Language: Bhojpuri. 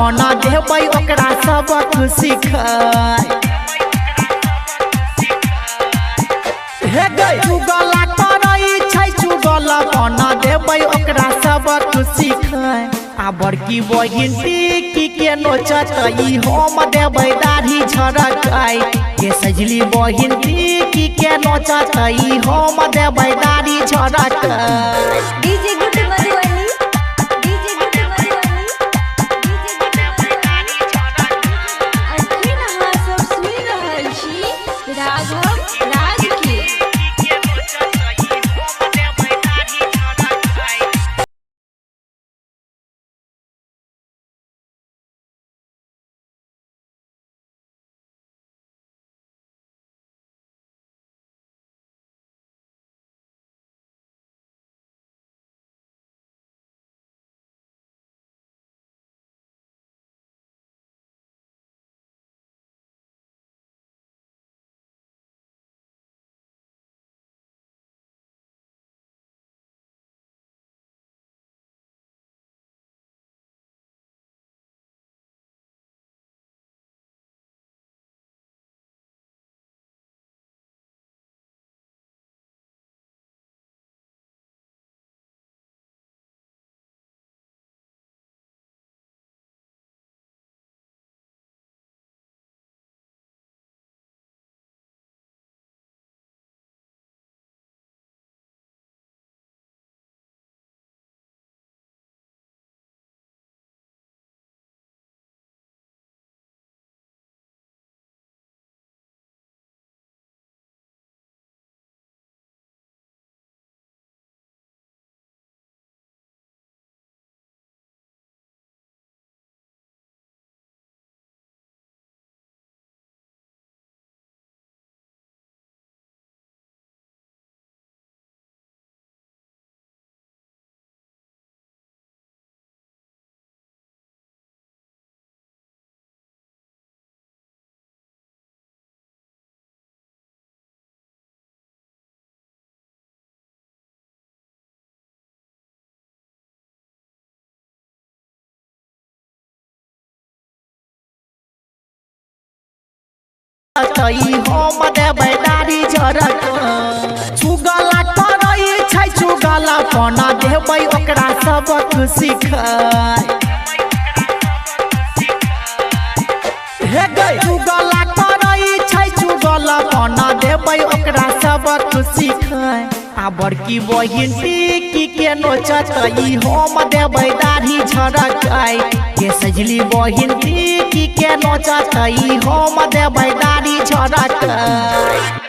बना देबै ओकरा सबक सिखाय। हे गई चुगला करै छै चुगला बना देबै ओकरा सबक सिखाय। आ बड़की बहिन टिकी के नोचतई हम देबै दाढ़ी झरकाय। के सजली बहिन टिकी के नोचतई हम देबै दाढ़ी झरकाय। डीजे गुड मधुबनी, डीजे गुड मधुबनी, डीजे गुड मधुबनी। अखन अहाँ सब सुनि रहल छी राघव राज की। हम देबै दाढ़ी झरकाय। चुगला करै छै चुगला बना देबै ओकरा सबक सिखाय। हे गई चुगला करै छै चुगला बना देबै ओकरा सबक सिखाय। आ बड़की बहिन टिकी के नोचतई हम देबै दाढ़ी झरकाय। के सजली बहिन टिकी के नोचतई हम देबै दाढ़ी झरकाय।